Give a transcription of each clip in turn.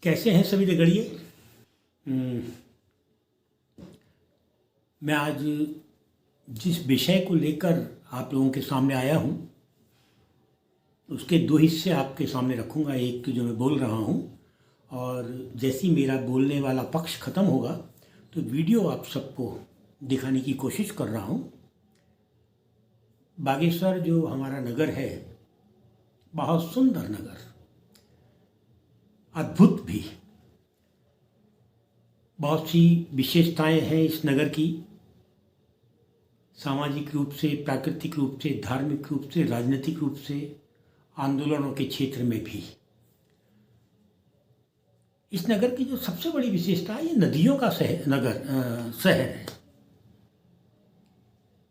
कैसे हैं सभी दगड़िए। मैं आज जिस विषय को लेकर आप लोगों के सामने आया हूँ उसके दो हिस्से आपके सामने रखूँगा। एक तो जो मैं बोल रहा हूँ, और जैसे ही मेरा बोलने वाला पक्ष ख़त्म होगा तो वीडियो आप सबको दिखाने की कोशिश कर रहा हूँ। बागेश्वर जो हमारा नगर है, बहुत सुंदर नगर, अद्भुत भी। बहुत सी विशेषताएं हैं इस नगर की, सामाजिक रूप से, प्राकृतिक रूप से, धार्मिक रूप से, राजनीतिक रूप से, आंदोलनों के क्षेत्र में भी। इस नगर की जो सबसे बड़ी विशेषता है, ये नदियों का शहर है।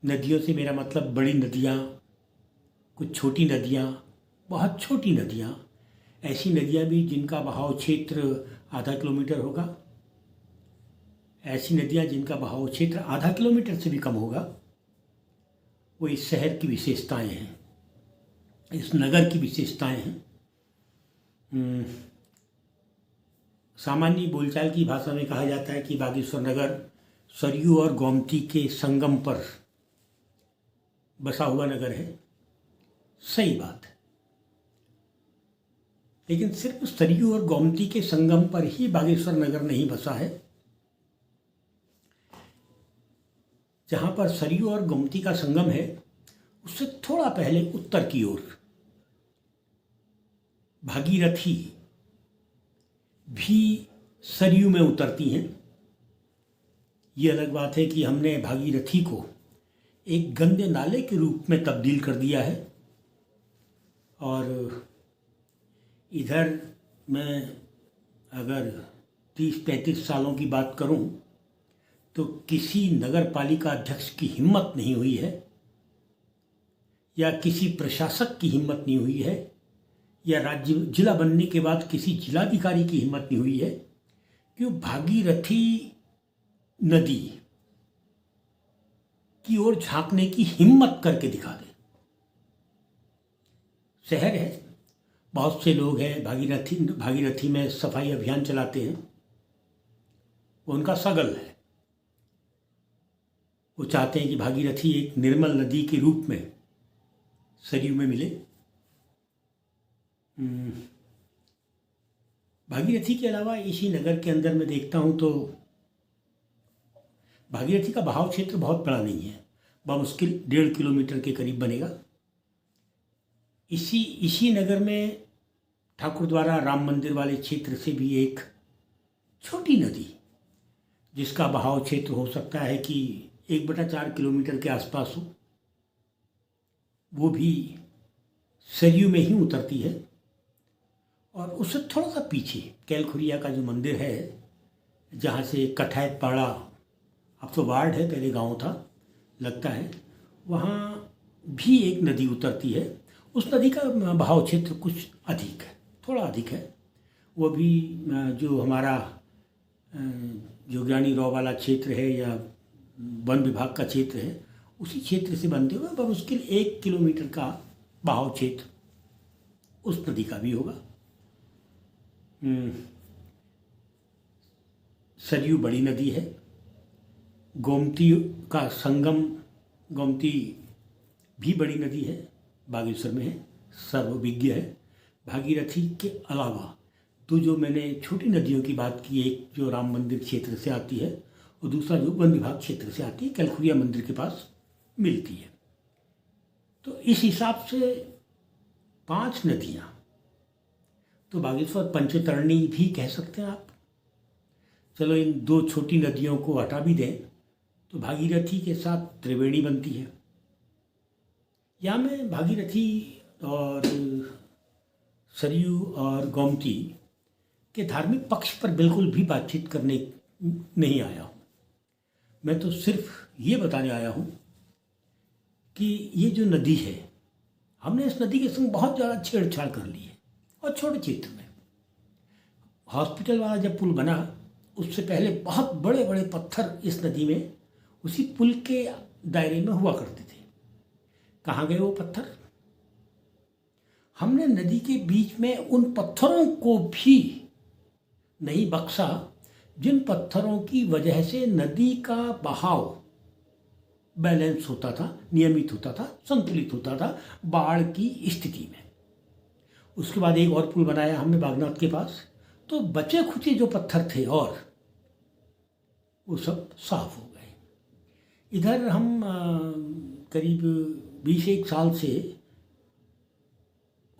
नदियों से मेरा मतलब बड़ी नदियाँ, कुछ छोटी नदियाँ, बहुत छोटी नदियाँ, ऐसी नदियाँ भी जिनका बहाव क्षेत्र आधा किलोमीटर होगा, ऐसी नदियाँ जिनका बहाव क्षेत्र आधा किलोमीटर से भी कम होगा। वो इस शहर की विशेषताएं हैं, इस नगर की विशेषताएं हैं। सामान्य बोलचाल की भाषा में कहा जाता है कि बागेश्वर नगर सरयू और गोमती के संगम पर बसा हुआ नगर है। सही बात है, लेकिन सिर्फ सरयू और गोमती के संगम पर ही बागेश्वर नगर नहीं बसा है। जहाँ पर सरयू और गोमती का संगम है, उससे थोड़ा पहले उत्तर की ओर भागीरथी भी सरयू में उतरती हैं। ये अलग बात है कि हमने भागीरथी को एक गंदे नाले के रूप में तब्दील कर दिया है। और इधर मैं अगर 30-35 सालों की बात करूं तो किसी नगर पालिका अध्यक्ष की हिम्मत नहीं हुई है, या किसी प्रशासक की हिम्मत नहीं हुई है, या राज्य जिला बनने के बाद किसी जिलाधिकारी की हिम्मत नहीं हुई है कि वो भागीरथी नदी की ओर झांकने की हिम्मत करके दिखा दे। शहर है, बहुत से लोग हैं, भागीरथी में सफाई अभियान चलाते हैं, वो उनका सगल है। वो चाहते हैं कि भागीरथी एक निर्मल नदी के रूप में सरयू में मिले। भागीरथी के अलावा इसी नगर के अंदर मैं देखता हूँ तो भागीरथी का बहाव क्षेत्र बहुत बड़ा नहीं है, बमुश्किल 1.5 किलोमीटर के करीब बनेगा। इसी नगर में ठाकुरद्वारा राम मंदिर वाले क्षेत्र से भी एक छोटी नदी, जिसका बहाव क्षेत्र हो सकता है कि 1/4 किलोमीटर के आसपास हो, वो भी सरयू में ही उतरती है। और उससे थोड़ा सा पीछे कैलखुरिया का जो मंदिर है, जहाँ से कठायत पाड़ा, अब तो वार्ड है, पहले गांव था लगता है, वहाँ भी एक नदी उतरती है। उस नदी का बहाव क्षेत्र कुछ अधिक है, थोड़ा अधिक है। वो भी जो हमारा जोगियानी रॉ वाला क्षेत्र है या वन विभाग का क्षेत्र है, उसी क्षेत्र से बनते हुए बमुश्किल 1 किलोमीटर का बहाव क्षेत्र उस नदी का भी होगा। सरयू बड़ी नदी है, गोमती का संगम गोमती भी बड़ी नदी है, बागेश्वर में है, सर्वविज्ञ है। भागीरथी के अलावा तो जो मैंने छोटी नदियों की बात की, एक जो राम मंदिर क्षेत्र से आती है और दूसरा जो वन विभाग क्षेत्र से आती है, कैलखुरिया मंदिर के पास मिलती है। तो इस हिसाब से 5 नदियाँ तो बागेश्वर पंचतरणी भी कह सकते हैं आप। चलो इन 2 छोटी नदियों को हटा भी दें तो भागीरथी के साथ त्रिवेणी बनती है। यहाँ मैं भागीरथी और सरयू और गोमती के धार्मिक पक्ष पर बिल्कुल भी बातचीत करने नहीं आया हूँ। मैं तो सिर्फ ये बताने आया हूँ कि ये जो नदी है, हमने इस नदी के संग बहुत ज़्यादा छेड़छाड़ कर ली है। और छोटे क्षेत्र में हॉस्पिटल वाला जब पुल बना, उससे पहले बहुत बड़े बड़े पत्थर इस नदी में उसी पुल के दायरे में हुआ करते थे। कहाँ गए वो पत्थर? हमने नदी के बीच में उन पत्थरों को भी नहीं बख्शा जिन पत्थरों की वजह से नदी का बहाव बैलेंस होता था, नियमित होता था, संतुलित होता था बाढ़ की स्थिति में। उसके बाद एक और पुल बनाया हमने बागनाथ के पास, तो बचे खुचे जो पत्थर थे और वो सब साफ हो गए। इधर हम करीब 20 साल से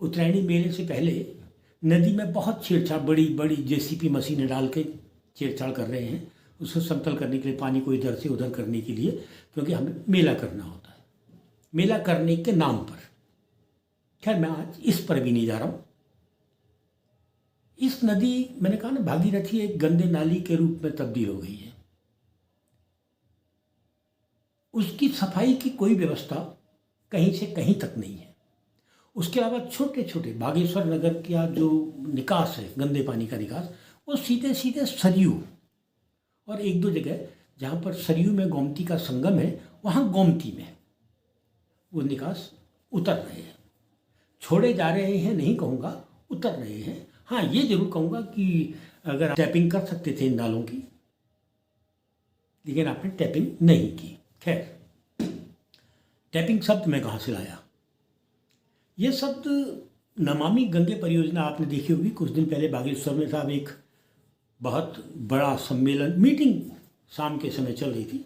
उत्तरायणी मेले से पहले नदी में बहुत छेड़छाड़, बड़ी बड़ी जेसीपी मशीनें डाल के छेड़छाड़ कर रहे हैं उसको समतल करने के लिए, पानी को इधर से उधर करने के लिए, क्योंकि हमें मेला करना होता है, मेला करने के नाम पर। खैर मैं आज इस पर भी नहीं जा रहा हूँ। इस नदी, मैंने कहा ना, भागीरथी एक गंदे नाली के रूप में तब्दील हो गई है। उसकी सफाई की कोई व्यवस्था कहीं से कहीं तक नहीं है। उसके अलावा छोटे छोटे बागेश्वर नगर का जो निकास है, गंदे पानी का निकास, वो सीधे सीधे सरयू और एक दो जगह जहाँ पर सरयू में गोमती का संगम है, वहाँ गोमती में वो निकास उतर रहे हैं, छोड़े जा रहे हैं नहीं कहूँगा, उतर रहे हैं। हाँ, ये जरूर कहूँगा कि अगर आप टैपिंग कर सकते थे इन नालों की, लेकिन आपने टैपिंग नहीं की। खैर, टैपिंग शब्द मैं कहाँ से लाया? ये शब्द नमामि गंगे परियोजना आपने देखी होगी। कुछ दिन पहले बागेश्वर में साहब एक बहुत बड़ा सम्मेलन, मीटिंग शाम के समय चल रही थी।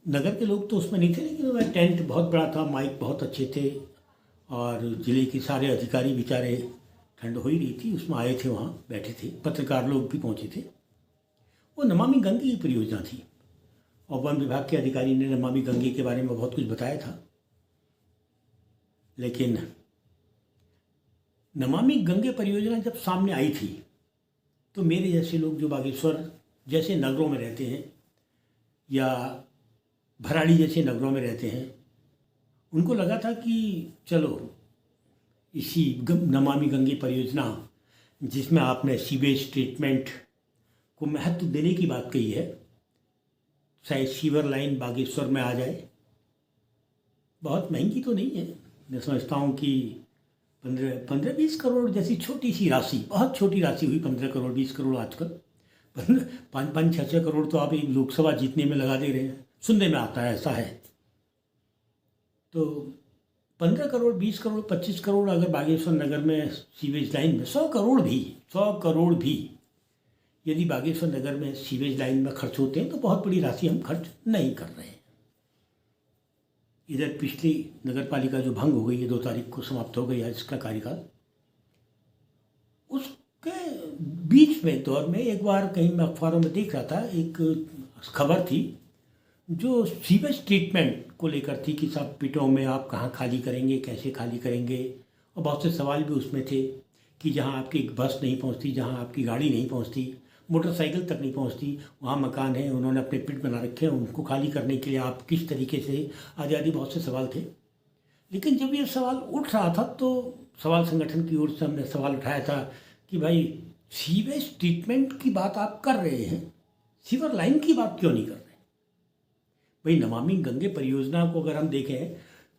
नगर के लोग तो उसमें नहीं थे, लेकिन वह टेंट बहुत बड़ा था, माइक बहुत अच्छे थे और जिले के सारे अधिकारी बेचारे, ठंड हो ही रही थी, उसमें आए थे, वहाँ बैठे थे, पत्रकार लोग भी पहुँचे थे। वो नमामि गंगे की परियोजना थी और वन विभाग के अधिकारी ने नमामि गंगे के बारे में बहुत कुछ बताया था। लेकिन नमामि गंगे परियोजना जब सामने आई थी तो मेरे जैसे लोग जो बागेश्वर जैसे नगरों में रहते हैं या भराड़ी जैसे नगरों में रहते हैं, उनको लगा था कि चलो इसी नमामि गंगे परियोजना, जिसमें आपने सीवेज ट्रीटमेंट को महत्व देने की बात कही है, शायद सीवर लाइन बागेश्वर में आ जाए। बहुत महंगी तो नहीं है, मैं समझता हूँ कि 15-20 करोड़ जैसी छोटी सी राशि, बहुत छोटी राशि हुई 15 करोड़ 20 करोड़ आजकल, 5-6 करोड़ तो आप एक लोकसभा जीतने में लगा दे रहे हैं, सुनने में आता है, ऐसा है। तो 15 करोड़ 20 करोड़ 25 करोड़ अगर बागेश्वर नगर में सीवेज लाइन में 100 करोड़ भी यदि बागेश्वर नगर में सीवेज लाइन में खर्च होते हैं तो बहुत बड़ी राशि हम खर्च नहीं कर रहे हैं। इधर पिछली नगर पालिका जो भंग हो गई है, 2 तारीख को समाप्त हो गई है इसका कार्यकाल, उसके बीच में दौर में एक बार कहीं मैं अखबारों में देख रहा था, एक खबर थी जो सीवेज ट्रीटमेंट को लेकर थी कि सब पिटों में आप कहाँ खाली करेंगे, कैसे खाली करेंगे, और बहुत से सवाल भी उसमें थे कि जहाँ आपकी बस नहीं पहुँचती, जहाँ आपकी गाड़ी नहीं पहुँचती, मोटरसाइकिल तक नहीं पहुँचती, वहाँ मकान है, उन्होंने अपने पिट बना रखे हैं, उनको खाली करने के लिए आप किस तरीके से, आदि बहुत से सवाल थे। लेकिन जब ये सवाल उठ रहा था तो सवाल संगठन की ओर से हमने सवाल उठाया था कि भाई सीवेज ट्रीटमेंट की बात आप कर रहे हैं, सीवर लाइन की बात क्यों नहीं कर रहे? भाई नमामि गंगे परियोजना को अगर हम देखें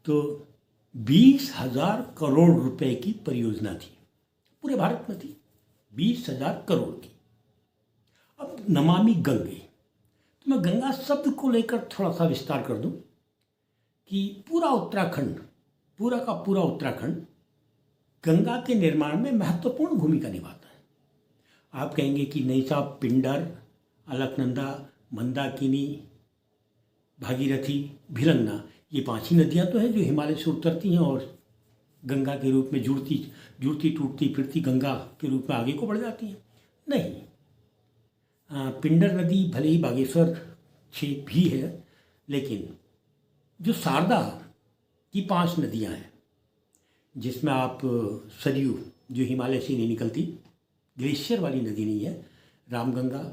तो 20,000 करोड़ रुपए की परियोजना थी, पूरे भारत में थी 20,000 करोड़ की। अब नमामि गंगे, तो मैं गंगा शब्द को लेकर थोड़ा सा विस्तार कर दूं कि पूरा उत्तराखंड गंगा के निर्माण में महत्वपूर्ण भूमिका निभाता है। आप कहेंगे कि नहीं साहब, पिंडर, अलकनंदा, मंदाकिनी, भागीरथी, भिलंगना, ये 5 ही नदियाँ तो हैं जो हिमालय से उतरती हैं और गंगा के रूप में जुड़ती टूटती फिरती गंगा के रूप में आगे को बढ़ जाती हैं। नहीं, पिंडर नदी भले ही बागेश्वर क्षेत्र भी है, लेकिन जो शारदा की 5 नदियाँ हैं, जिसमें आप सरयू जो हिमालय से नहीं निकलती, ग्लेशियर वाली नदी नहीं है, रामगंगा,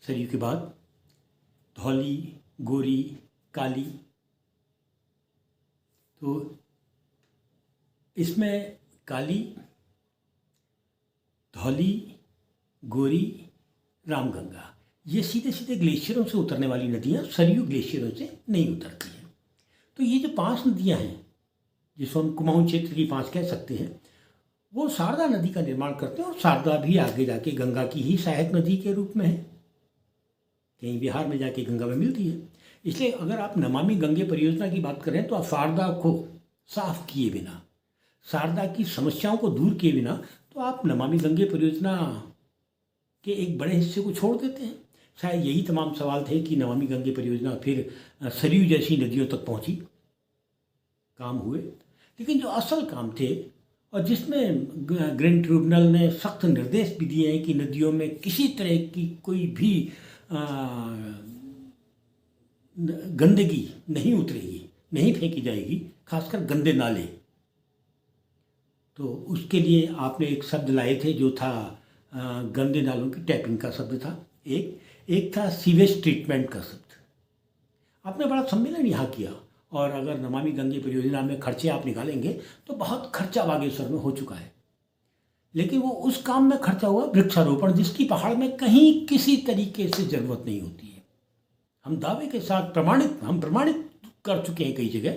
सरयू के बाद धौली, गोरी, काली, तो इसमें काली, धौली, गोरी, रामगंगा, ये सीधे सीधे ग्लेशियरों से उतरने वाली नदियाँ, सरयू ग्लेशियरों से नहीं उतरती हैं। तो ये जो 5 नदियाँ हैं, जिसको हम कुमाऊं क्षेत्र की 5 कह सकते हैं, वो शारदा नदी का निर्माण करते हैं और शारदा भी आगे जाके गंगा की ही सहायक नदी के रूप में है, कहीं बिहार में जाके गंगा में मिलती है। इसलिए अगर आप नमामि गंगे परियोजना की बात करें तो आप शारदा को साफ किए बिना, शारदा की समस्याओं को दूर किए बिना, तो आप नमामि गंगे परियोजना के एक बड़े हिस्से को छोड़ देते हैं। शायद यही तमाम सवाल थे कि नमामि गंगे परियोजना फिर सरयू जैसी नदियों तक पहुंची, काम हुए। लेकिन जो असल काम थे और जिसमें ग्रीन ट्रिब्यूनल ने सख्त निर्देश भी दिए हैं कि नदियों में किसी तरह की कोई भी गंदगी नहीं उतरेगी, नहीं फेंकी जाएगी, खासकर गंदे नाले, तो उसके लिए आपने एक शब्द लाए थे जो था गंदे नालों की टैपिंग का शब्द था, एक था सीवेज ट्रीटमेंट का शब्द। आपने बड़ा सम्मेलन यहाँ किया और अगर नमामि गंगे परियोजना में खर्चे आप निकालेंगे तो बहुत खर्चा बागेश्वर में हो चुका है। लेकिन वो उस काम में खर्चा हुआ वृक्षारोपण, जिसकी पहाड़ में कहीं किसी तरीके से ज़रूरत नहीं होती है। हम दावे के साथ प्रमाणित कर चुके हैं कई जगह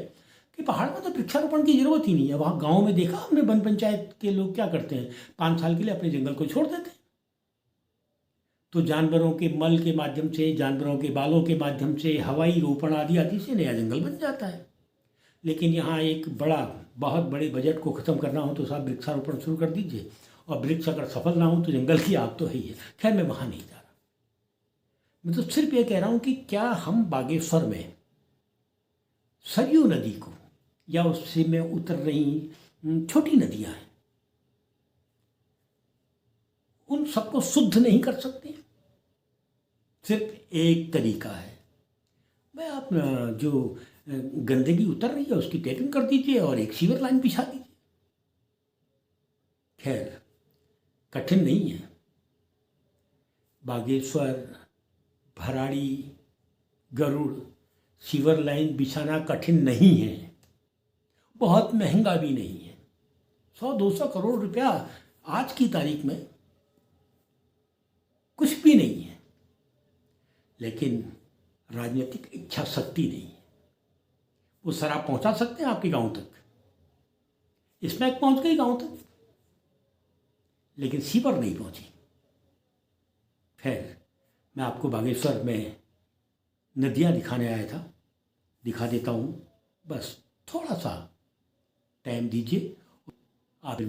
कि पहाड़ में तो वृक्षारोपण की ज़रूरत ही नहीं है। वहाँ गाँव में देखा हमने, वन पंचायत के लोग क्या करते हैं, 5 साल के लिए अपने जंगल को छोड़ देते हैं। तो जानवरों के मल के माध्यम से, जानवरों के बालों के माध्यम से, हवाई रोपण आदि से नया जंगल बन जाता है। लेकिन यहाँ एक बहुत बड़े बजट को ख़त्म करना हो तो साहब वृक्षारोपण शुरू कर दीजिए, और वृक्ष अगर सफल ना हो तो जंगल की आग तो है ही है। खैर, मैं वहाँ नहीं जा रहा, मैं तो सिर्फ ये कह रहा हूँ कि क्या हम बागेश्वर में सरयू नदी को या उससे में उतर रही छोटी नदियाँ हैं, उन सबको शुद्ध नहीं कर सकते। सिर्फ एक तरीका है, भाई आप जो गंदगी उतर रही है उसकी टैपिंग कर दीजिए और एक सीवर लाइन बिछा दीजिए। खैर, कठिन नहीं है। बागेश्वर, भराड़ी, गरुड़ सीवर लाइन बिछाना कठिन नहीं है, बहुत महंगा भी नहीं है। 100-200 करोड़ रुपया आज की तारीख में कुछ भी नहीं है। लेकिन राजनीतिक इच्छा शक्ति नहीं है। वो शराब पहुंचा सकते हैं आपके गांव तक, स्मैक पहुंच गई गांव तक, लेकिन सीवर नहीं पहुंची। खैर, मैं आपको बागेश्वर में नदियां दिखाने आया था, दिखा देता हूं, बस थोड़ा सा टाइम दीजिए। आप